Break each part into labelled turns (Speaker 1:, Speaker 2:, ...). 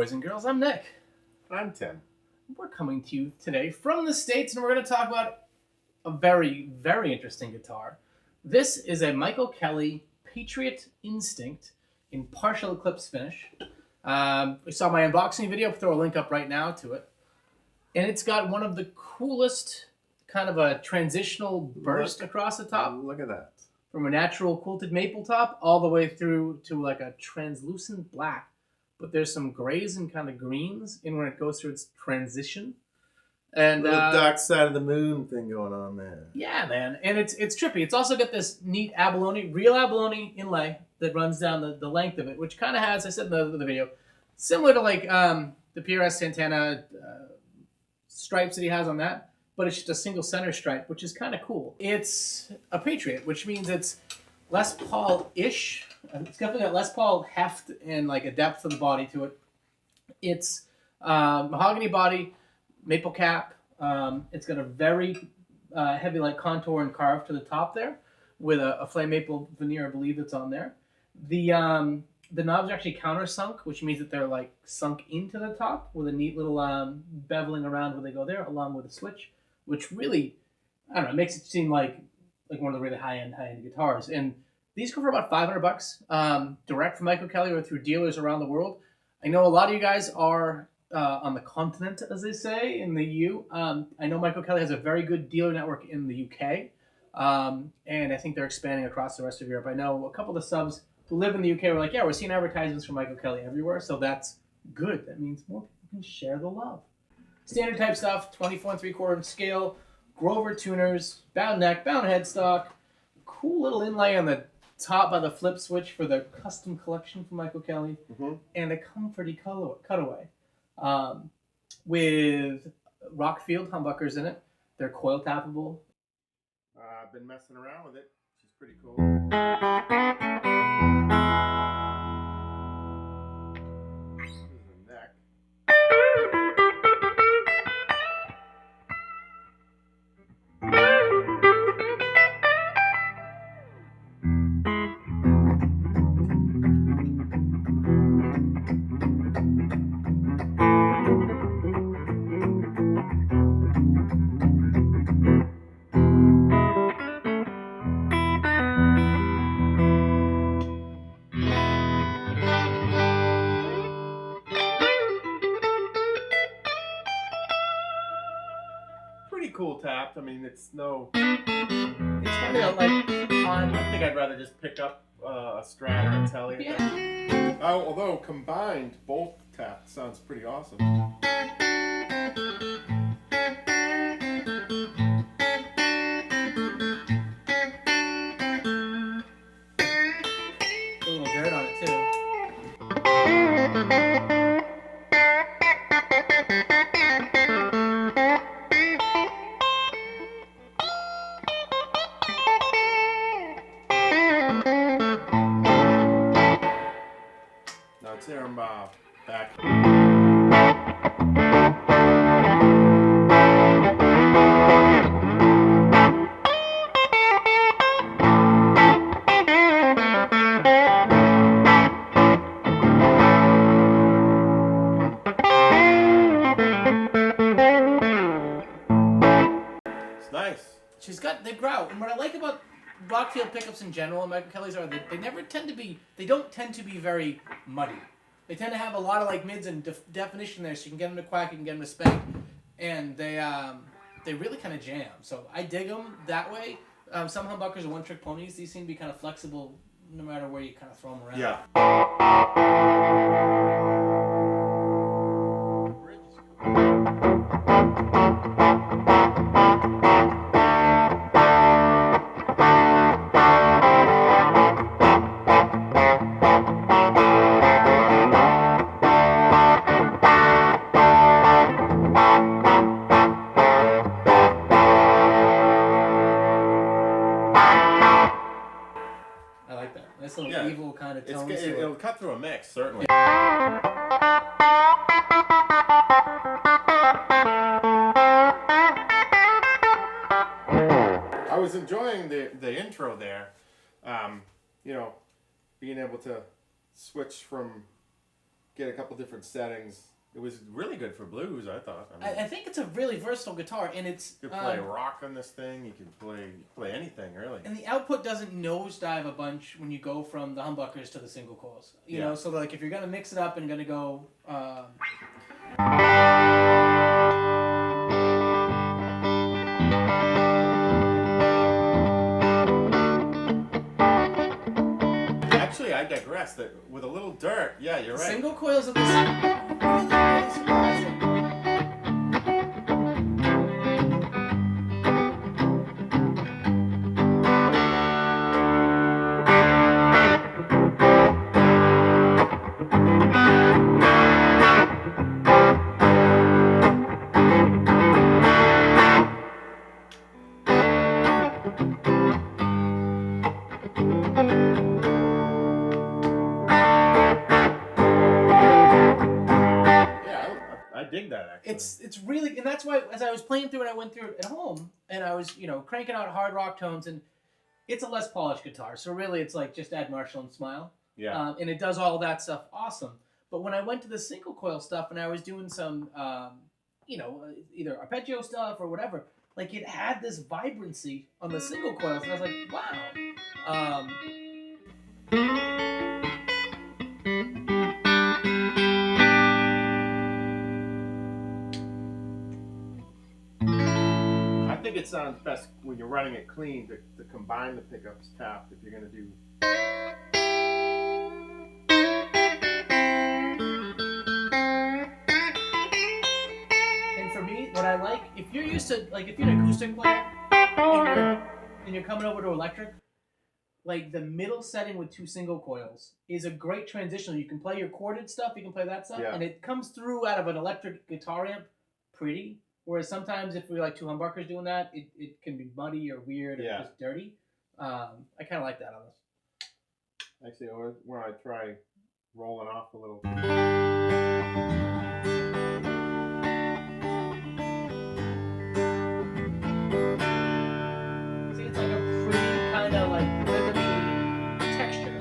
Speaker 1: boys and girls. I'm Nick.
Speaker 2: I'm Tim.
Speaker 1: We're coming to you today from the States, and we're going to talk about a very, very interesting guitar. This is a Michael Kelly Patriot Instinct in partial eclipse finish. We saw my unboxing video. I'll throw a link up right now to it. And it's got one of the coolest kind of a transitional burst across the top.
Speaker 2: Look at that.
Speaker 1: From a natural quilted maple top all the way through to like a translucent black. But there's some grays and kind of greens in when it goes through its transition. And
Speaker 2: little dark side of the moon thing going on there.
Speaker 1: Yeah, man. And it's trippy. It's also got this neat real abalone inlay that runs down the length of it, which kind of has, I said in the video, similar to like the PRS Santana stripes that he has on that, but it's just a single center stripe, which is kind of cool. It's a Patriot, which means it's Les Paul-ish. It's definitely got Les Paul heft and like a depth of the body to it. It's mahogany body, maple cap. It's got a very heavy like contour and carve to the top there with a flame maple veneer, I believe, that's on there. The knobs are actually countersunk, which means that they're like sunk into the top with a neat little beveling around where they go there, along with a switch, which really, I don't know, makes it seem like one of the really high-end guitars. And these go for about $500 direct from Michael Kelly or through dealers around the world. I know a lot of you guys are on the continent, as they say, in the EU. I know Michael Kelly has a very good dealer network in the UK, and I think they're expanding across the rest of Europe. I know a couple of the subs who live in the UK were like, yeah, we're seeing advertisements for Michael Kelly everywhere, so that's good. That means more people can share the love. Standard type stuff, 24 3/4 scale, Grover tuners, bound neck, bound headstock, cool little inlay on the top by the flip switch for the custom collection from Michael Kelly, and a comforty cutaway with Rockfield humbuckers in it. They're coil tappable.
Speaker 2: I've been messing around with it. She's pretty cool. This is the neck. Pretty cool tapped. I mean, it's no.
Speaker 1: It's funny though, like
Speaker 2: I think I'd rather just pick up a Strat or a Telly.
Speaker 1: Yeah.
Speaker 2: Although combined, both tapped sounds pretty awesome.
Speaker 1: a little dirt on it too.
Speaker 2: Now it's there, back. It's nice.
Speaker 1: She's got the grout, and what I like about Rockfield pickups in general and Michael Kelly's are they don't tend to be very muddy. They tend to have a lot of like mids and definition there, so you can get them to quack, you can get them to spank, and they really kind of jam. So I dig them that way. Some humbuckers are one-trick ponies. These seem to be kind of flexible no matter where you kind of throw them around.
Speaker 2: Yeah.
Speaker 1: I like that. Nice little evil kind of tones.
Speaker 2: It'll cut through a mix, certainly. I was enjoying the intro there. You know, being able to switch from
Speaker 3: get a couple different settings. It was really good for blues, I thought.
Speaker 1: I think it's a really versatile guitar, and it's...
Speaker 3: You could play rock on this thing. You could play anything, really.
Speaker 1: And the output doesn't nosedive a bunch when you go from the humbuckers to the single coils. You know, so like if you're going to mix it up and going to go...
Speaker 3: Actually, I digress. That with a little dirt, yeah, you're right.
Speaker 1: Single coils of this really surprising. It's really, and that's why as I was playing through it, I went through it at home, and I was, you know, cranking out hard rock tones, and it's a less polished guitar, so really it's like just add Marshall and smile.
Speaker 3: Yeah.
Speaker 1: And it does all that stuff awesome. But when I went to the single coil stuff and I was doing some, you know, either arpeggio stuff or whatever, like it had this vibrancy on the single coils, and I was like, wow.
Speaker 3: I think it sounds best when you're running it clean to combine the pickups tapped if you're going to do...
Speaker 1: And for me, what I like, if you're used to, like if you're an acoustic player and you're coming over to electric, like the middle setting with 2 single coils is a great transition. You can play your chorded stuff, you can play that stuff, and it comes through out of an electric guitar amp pretty. Whereas sometimes if we like 2 humbuckers doing that, it can be muddy or weird or just dirty. I kind of like that on this.
Speaker 3: Actually, when I try rolling off a little.
Speaker 1: See, it's like a pretty kind of like rhythmy texture.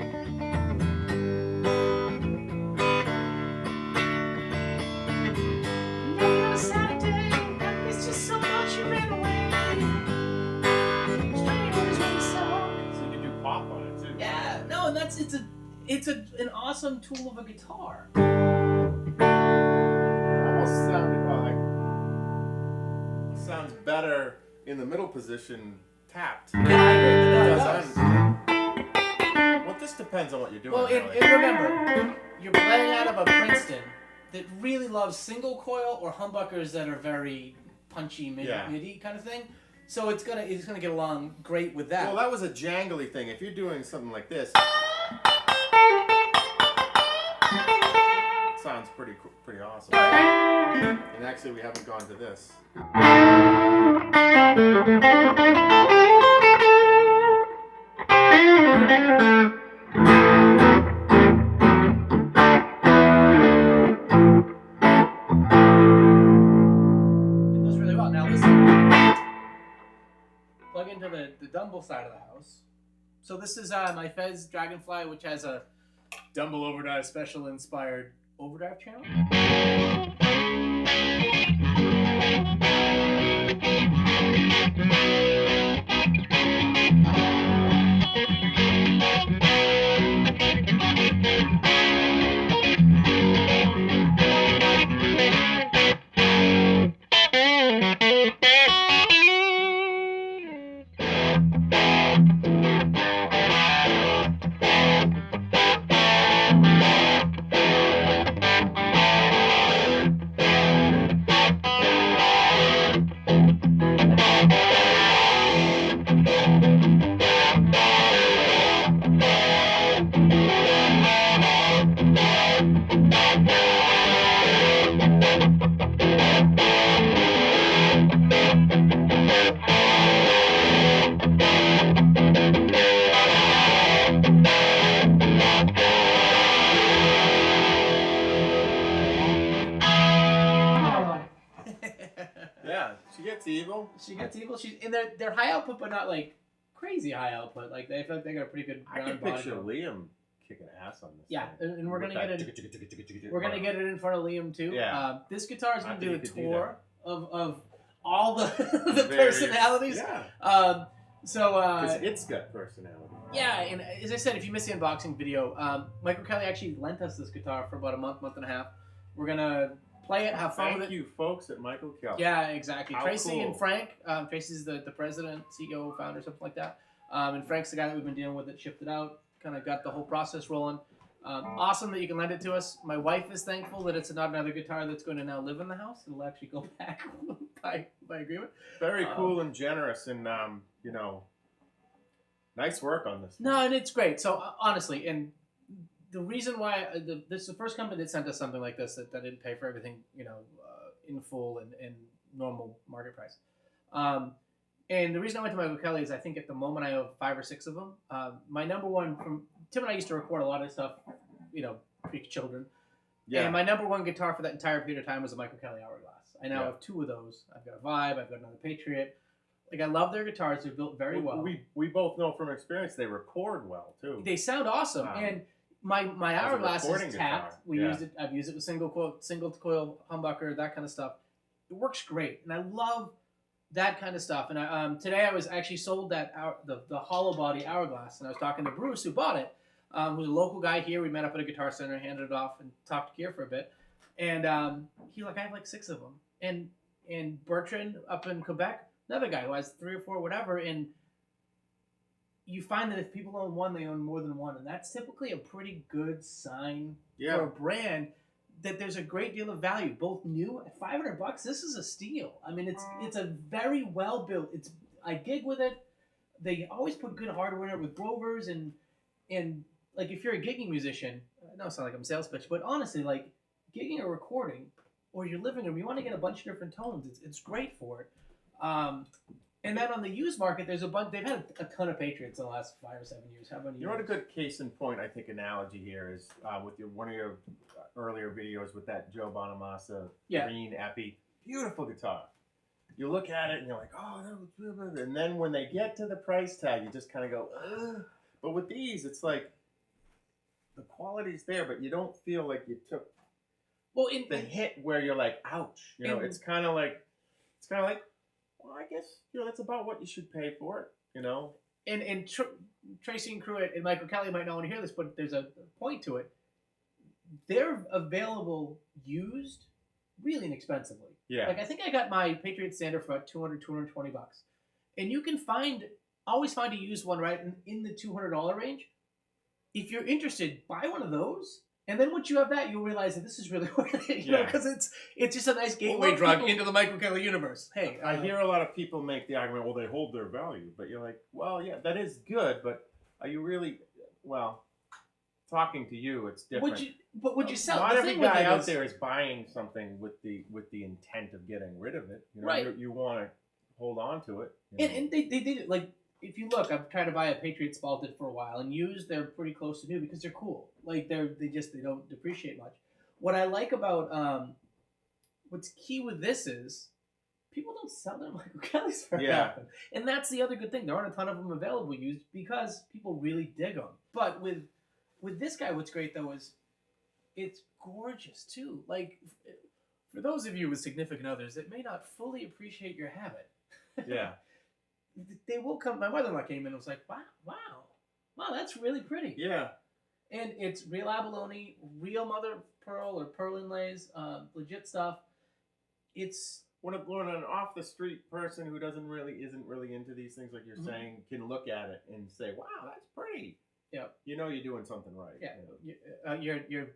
Speaker 1: Late on a Saturday, I missed you so much you ran away. Strangers when you song.
Speaker 3: So you can do pop on it too.
Speaker 1: Yeah, no, and that's it's an awesome tool of a guitar.
Speaker 3: Almost sounded like sounds better in the middle position tapped.
Speaker 1: Yeah, I agree with that.
Speaker 3: Well, this depends on what you're doing.
Speaker 1: Well,
Speaker 3: really.
Speaker 1: and remember, you're playing out of a Princeton that really loves single coil or humbuckers that are very punchy MIDI kind of thing. So it's gonna get along great with that.
Speaker 3: Well, that was a jangly thing. If you're doing something like this, it sounds pretty awesome. And actually, we haven't gone to this.
Speaker 1: It does really well. Now listen, plug into the Dumble side of the house. So this is my Fez Dragonfly, which has a Dumble Overdrive Special inspired overdrive channel.
Speaker 3: She gets evil.
Speaker 1: She gets evil. And they're high output, but not like crazy high output. Like they feel like they got a pretty good
Speaker 3: I
Speaker 1: round
Speaker 3: can
Speaker 1: body.
Speaker 3: picture Liam kicking ass on this.
Speaker 1: Yeah,
Speaker 3: thing.
Speaker 1: and we're
Speaker 3: With
Speaker 1: gonna get
Speaker 3: that
Speaker 1: it. We're gonna get it in front of Liam too.
Speaker 3: Yeah.
Speaker 1: This guitar is
Speaker 3: I
Speaker 1: gonna
Speaker 3: think
Speaker 1: do
Speaker 3: you
Speaker 1: a
Speaker 3: could do
Speaker 1: tour of all the the
Speaker 3: Various-
Speaker 1: personalities.
Speaker 3: Yeah.
Speaker 1: So
Speaker 3: Because it's got personality.
Speaker 1: yeah, and as I said, if you missed the unboxing video, Michael Kelly actually lent us this guitar for about a month and a half. We're gonna play it, have fun with it.
Speaker 3: Thank you, folks, at Michael Kelly.
Speaker 1: Yeah, exactly.
Speaker 3: How
Speaker 1: Tracy
Speaker 3: cool.
Speaker 1: and Frank. Tracy's the president, CEO, founder, something like that. And Frank's the guy that we've been dealing with that shipped it out. Kind of got the whole process rolling. Awesome that you can lend it to us. My wife is thankful that it's not another guitar that's going to now live in the house. It'll actually go back by agreement.
Speaker 3: Very cool and generous, and you know, nice work on this.
Speaker 1: No, and it's great. So honestly, and the reason why this is the first company that sent us something like this that didn't pay for everything, you know, in full and normal market price. And the reason I went to Michael Kelly is I think at the moment I have 5 or 6 of them. My number one from Tim and I used to record a lot of stuff, you know, big children.
Speaker 3: Yeah.
Speaker 1: And my number one guitar for that entire period of time was a Michael Kelly Hourglass. I now
Speaker 3: Yeah.
Speaker 1: have 2 of those. I've got a Vibe. I've got another Patriot. Like I love their guitars. They're built very well.
Speaker 3: We both know from experience they record well too.
Speaker 1: They sound awesome. And my
Speaker 3: as a
Speaker 1: Hourglass
Speaker 3: recording
Speaker 1: is tapped.
Speaker 3: guitar,
Speaker 1: I've used it with single coil humbucker, that kind of stuff. It works great, and I love that kind of stuff. And today I was actually sold that the hollow body Hourglass, and I was talking to Bruce who bought it, who's a local guy here. We met up at a guitar center, handed it off, and talked gear for a bit. And he's like, I have like 6 of them. And Bertrand up in Quebec, another guy who has 3 or 4, whatever, and you find that if people own one, they own more than one, and that's typically a pretty good sign for a brand that there's a great deal of value. Both new at $500, this is a steal. I mean, it's a very well built. I gig with it. They always put good hardware in it with Grovers and like if you're a gigging musician, I know it's not like I'm a sales pitch, but honestly, like gigging or recording or your living room, you want to get a bunch of different tones. It's great for it. And then on the used market, there's a bunch. They've had a ton of Patriots in the last 5 or 7 years. How many?
Speaker 3: You know what a good case in point, I think, analogy here is with one of your earlier videos with that Joe Bonamassa green Epi, beautiful guitar. You look at it and you're like, oh, that was good. And then when they get to the price tag, you just kind of go, ugh. But with these, it's like the quality's there, but you don't feel like you took the hit where you're like, ouch. You know, it's kind of like, well, I guess, you know, that's about what you should pay for it, you know?
Speaker 1: And Tracy and crew and Michael Kelly might not want to hear this, but there's a point to it. They're available used really inexpensively.
Speaker 3: Yeah.
Speaker 1: Like, I think I got my Patriot Standard for about $220. And you can always find a used one, right, in the $200 range. If you're interested, buy one of those. And then once you have that, you'll realize that this is really worth it, you know, because it's just a nice gateway drug into the Michael Kelly universe. Hey,
Speaker 3: I hear a lot of people make the argument, well, they hold their value, but you're like, well, yeah, that is good, but are you really? Well, talking to you, it's different.
Speaker 1: Would you sell?
Speaker 3: Not every guy out there is buying something with the intent of getting rid of it. You know,
Speaker 1: right.
Speaker 3: You want to hold on to it.
Speaker 1: And they did it like. If you look, I've tried to buy a Patriot Spalted for a while, and used they're pretty close to new because they're cool. Like they don't depreciate much. What I like about what's key with this is people don't sell their Michael Kellys very often, and that's the other good thing. There aren't a ton of them available used because people really dig them. But with this guy, what's great though is it's gorgeous too. Like for those of you with significant others that may not fully appreciate your habit.
Speaker 3: Yeah.
Speaker 1: They will come. My mother-in-law came in and was like, wow, that's really pretty.
Speaker 3: Yeah.
Speaker 1: And it's real abalone, real mother of pearl or pearl inlays, legit stuff. It's
Speaker 3: when an off the street person who isn't really into these things like you're saying can look at it and say, wow, that's pretty.
Speaker 1: Yeah.
Speaker 3: You know you're doing something right.
Speaker 1: Yeah.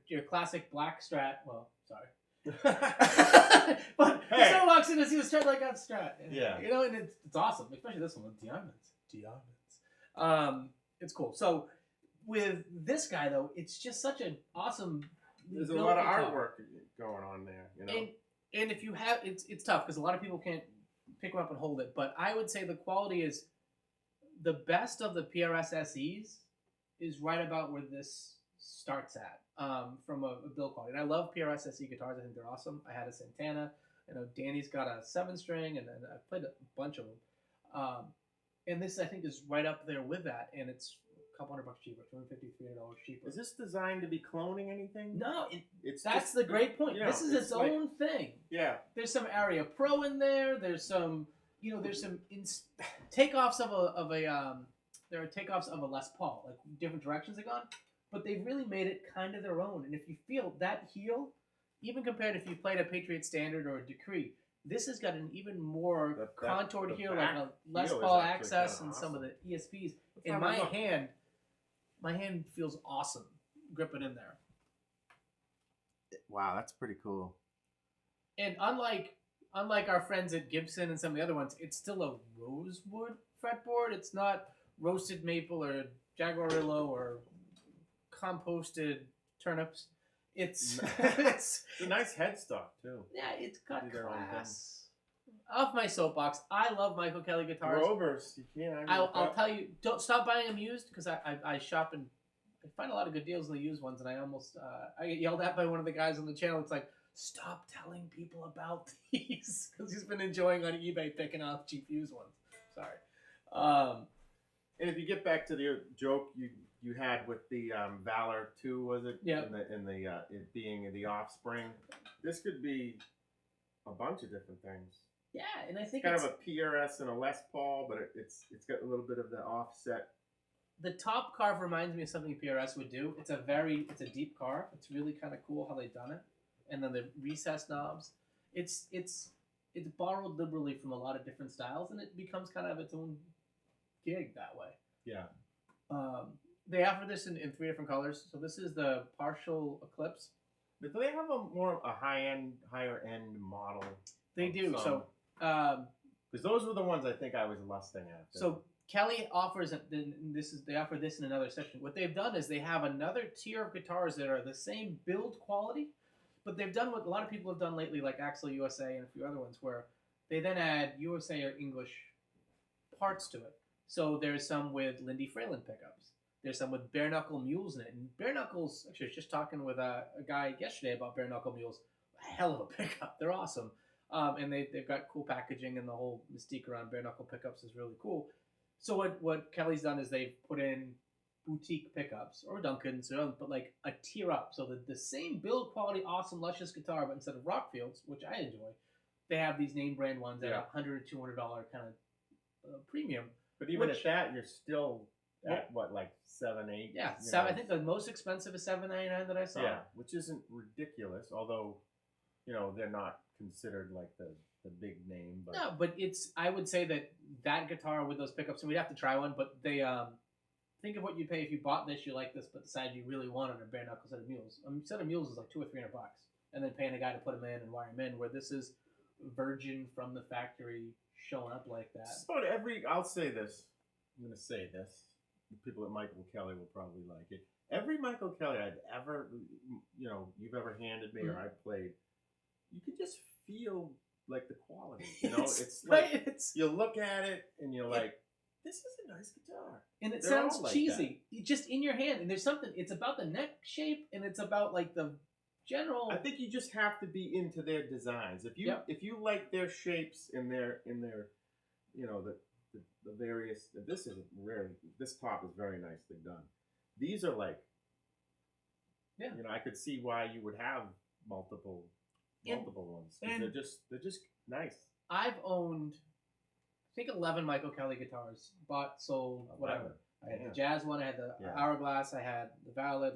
Speaker 1: Your classic black Strat. Well, sorry. But
Speaker 3: hey.
Speaker 1: Someone walks in and sees a Strat like that Strat.
Speaker 3: Yeah.
Speaker 1: You know, and it's awesome, especially this one with diamonds. It's cool. So with this guy though, it's just such an awesome.
Speaker 3: There's a lot of artwork going on there, you know.
Speaker 1: And if you have, it's tough because a lot of people can't pick them up and hold it. But I would say the quality is the best of the PRS SEs is right about where this starts at. From a build quality. And I love PRS SE guitars. I think they're awesome. I had a Santana. I know Danny's got a 7-string, and I've played a bunch of them. And this, I think, is right up there with that. And it's a couple $100 cheaper, $250, $300 cheaper.
Speaker 3: Is this designed to be cloning anything?
Speaker 1: No,
Speaker 3: It's
Speaker 1: that's
Speaker 3: just,
Speaker 1: the great point.
Speaker 3: you know,
Speaker 1: This is its
Speaker 3: like,
Speaker 1: own thing.
Speaker 3: Yeah.
Speaker 1: There's some Area Pro in there. There's some, there's some takeoffs there are takeoffs of a Les Paul, like different directions they've gone, but they've really made it kind of their own. And if you feel that heel, even compared if you played a Patriot Standard or a Decree, this has got an even more contoured heel, like a Les Paul Access and some of the ESPs. In my hand feels awesome gripping in there.
Speaker 3: Wow, that's pretty cool.
Speaker 1: And unlike our friends at Gibson and some of the other ones, it's still a rosewood fretboard. It's not roasted maple or jaguarillo or composted turnips. It's
Speaker 3: it's a nice headstock too.
Speaker 1: Yeah, it's got class. Off my soapbox, I love Michael Kelly guitars.
Speaker 3: Rovers, you can't.
Speaker 1: I'll tell you, don't stop buying them used because I shop and I find a lot of good deals in the used ones, and I almost I get yelled at by one of the guys on the channel. It's like, stop telling people about these because he's been enjoying on eBay picking off cheap used ones. Sorry.
Speaker 3: And if you get back to the joke you had with the Valor 2, was it?
Speaker 1: Yeah.
Speaker 3: In the it being the Offspring, this could be a bunch of different things.
Speaker 1: Yeah, and I think
Speaker 3: it's kind of a PRS and a Les Paul, but it's got a little bit of the offset.
Speaker 1: The top carve reminds me of something PRS would do. It's a deep carve. It's really kind of cool how they've done it. And then the recessed knobs. It's borrowed liberally from a lot of different styles, and it becomes kind of its own gig that way.
Speaker 3: Yeah.
Speaker 1: They offer this in 3 different colors. So this is the Partial Eclipse.
Speaker 3: But do they have a higher end model?
Speaker 1: They do. So
Speaker 3: because those were the ones I think I was lusting after.
Speaker 1: So Kelly offers they offer this in another section. What they've done is they have another tier of guitars that are the same build quality, but they've done what a lot of people have done lately, like Axel USA and a few other ones, where they then add USA or English parts to it. So there's some with Lindy Fralin pickups. There's some with bare knuckle mules in it. And bare knuckles, actually, I was just talking with a guy yesterday about bare knuckle mules. A hell of a pickup. They're awesome. And they've got cool packaging, and the whole mystique around bare knuckle pickups is really cool. So what Kelly's done is they've put in boutique pickups, or Duncan's, but like a tier up. So the same build quality, awesome, luscious guitar, but instead of Rockfields, which I enjoy, they have these name brand ones at $100, $200 kind of premium.
Speaker 3: But even at that, you're still at what, like 7, 8?
Speaker 1: Yeah, I think the most expensive is $799 that I saw.
Speaker 3: Yeah, which isn't ridiculous, although they're not considered like the big name. But
Speaker 1: no, but I would say that guitar with those pickups, and we'd have to try one, but they think of what you'd pay if you bought this, you like this, but decided you really wanted a bare knuckle set of mules. A set of mules is like $200 or $300, and then paying a guy to put them in and wire them in. Where this is virgin from the factory, showing up like that.
Speaker 3: But I'll say this. I'm going to say this. The people at Michael Kelly will probably like it. Every Michael Kelly I've ever, you've ever handed me or I've played, you can just feel like the quality. It's like you look at it and you're like, this is a nice guitar.
Speaker 1: And it sounds cheesy, just in your hand. And there's something. It's about the neck shape, and it's about like the general.
Speaker 3: I think you just have to be into their designs. If you like their shapes and their the various. This is rare. This top is very nicely done. These are like.
Speaker 1: Yeah.
Speaker 3: I could see why you would have multiple ones. And they're just nice.
Speaker 1: I've owned, I think, 11 Michael Kelly guitars. Bought, sold, whatever. I had the Jazz one. I had the Hourglass. I had the Valor.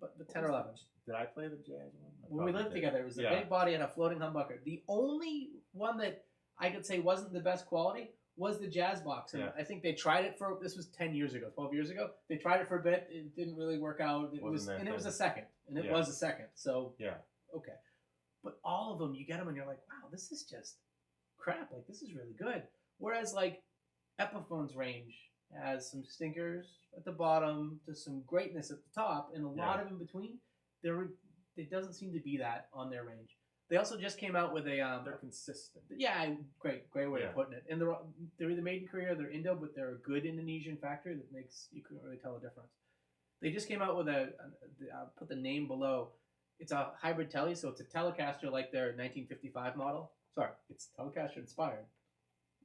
Speaker 1: But the 10 or 11.
Speaker 3: Did I play the Jazz one?
Speaker 1: When we lived together, it was a big body and a floating humbucker. The only one that I could say wasn't the best quality was the Jazz box. And I think they tried it this was 10 years ago, 12 years ago. They tried it for a bit. It didn't really work out. It was a second. And it was a second. So, okay. But all of them, you get them and you're like, wow, this is just crap. Like, this is really good. Whereas, like, Epiphone's range has some stinkers at the bottom to some greatness at the top, and a lot of in between. There doesn't seem to be that on their range. They also just came out with a...
Speaker 3: they're consistent.
Speaker 1: Yeah, great way of putting it. And they're either made in Korea or they're Indo, but they're a good Indonesian factory that makes... You couldn't really tell the difference. They just came out with I'll put the name below. It's a hybrid Tele, so it's a Telecaster like their 1955 model. Sorry, it's Telecaster inspired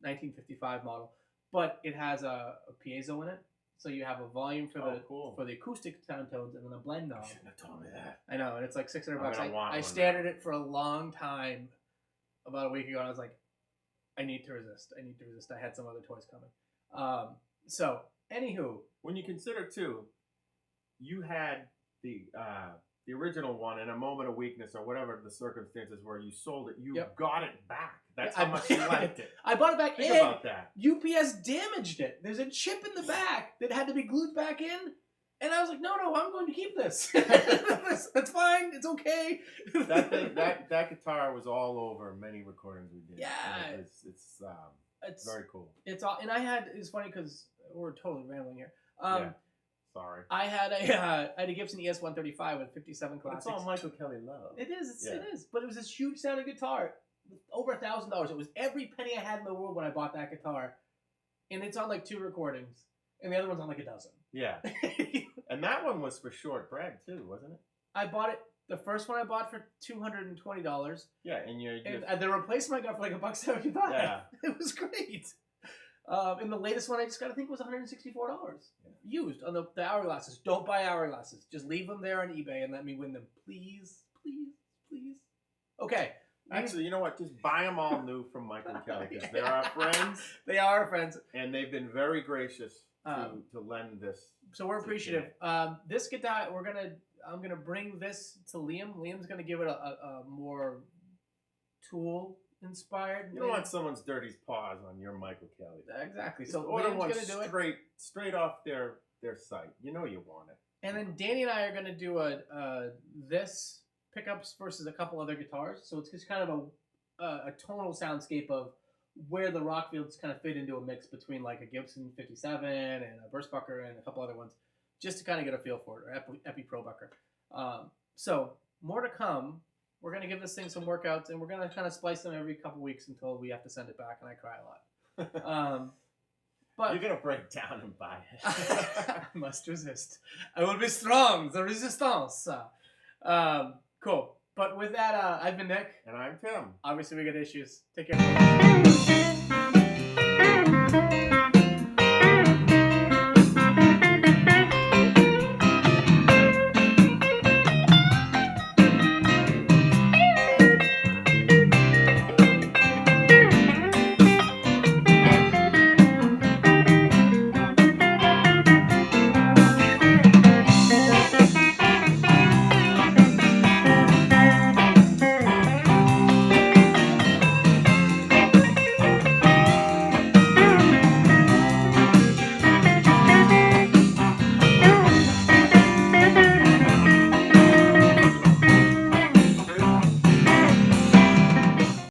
Speaker 1: 1955 model, but it has a piezo in it, So you have a volume for
Speaker 3: cool.
Speaker 1: for the acoustic sound tones and then a blend knob.
Speaker 3: You shouldn't have told me that.
Speaker 1: I know, and it's like $600.
Speaker 3: I'm gonna want
Speaker 1: I
Speaker 3: one
Speaker 1: stared
Speaker 3: now.
Speaker 1: at it for a long time about a week ago, and I was like, I need to resist. I had some other toys coming. So, anywho.
Speaker 3: When you consider, too, you had the original one in a moment of weakness or whatever the circumstances where you sold it. You got it back. That's how much you liked it.
Speaker 1: I bought it back.
Speaker 3: Think about that.
Speaker 1: UPS damaged it. There's a chip in the back that had to be glued back in. And I was like, no, I'm going to keep this. That's fine. It's okay.
Speaker 3: that guitar was all over many recordings we did.
Speaker 1: Yeah.
Speaker 3: It's very cool.
Speaker 1: It's all, and it's funny because we're totally rambling here.
Speaker 3: Sorry.
Speaker 1: I had a Gibson ES-135 with 57 classics.
Speaker 3: It's all Michael Kelly love.
Speaker 1: It is. It is. But it was this huge sounding guitar. Over $1,000. It was every penny I had in the world when I bought that guitar. And it's on like 2 recordings. And the other one's on like a dozen.
Speaker 3: Yeah. And that one was for short bread too, wasn't it?
Speaker 1: I bought it. The first one I bought for $220.
Speaker 3: Yeah, and
Speaker 1: the replacement I got for like $1.75.
Speaker 3: Yeah.
Speaker 1: It was great. And the latest one I just got, I think, was $164 used on the hourglasses. Don't buy hourglasses. Just leave them there on eBay and let me win them, please, please, please. Okay.
Speaker 3: Actually, you know what? Just buy them all new from Michael Kelly because they're our friends.
Speaker 1: They are our friends,
Speaker 3: and they've been very gracious to lend this.
Speaker 1: So we're appreciative. This guitar, I'm gonna bring this to Liam. Liam's gonna give it a more Tool inspired.
Speaker 3: You don't want someone's dirty paws on your Michael Kelly.
Speaker 1: Exactly.
Speaker 3: Just
Speaker 1: so
Speaker 3: order
Speaker 1: Liam's
Speaker 3: one
Speaker 1: gonna do it
Speaker 3: straight off their site. You know you want it.
Speaker 1: And then Danny and I are gonna do this pickups versus a couple other guitars. So it's just kind of a tonal soundscape of where the Rockfields kind of fit into a mix between like a Gibson 57 and a Burstbucker and a couple other ones, just to kind of get a feel for it, or Epi Pro Bucker. So more to come. We're going to give this thing some workouts, and we're going to kind of splice them every couple weeks until we have to send it back, and I cry a lot. But
Speaker 3: you're going to break down and buy it.
Speaker 1: I must resist. I will be strong. The resistance. Cool. But with that, I've been Nick.
Speaker 3: And I'm Tim.
Speaker 1: Obviously, we got issues. Take care.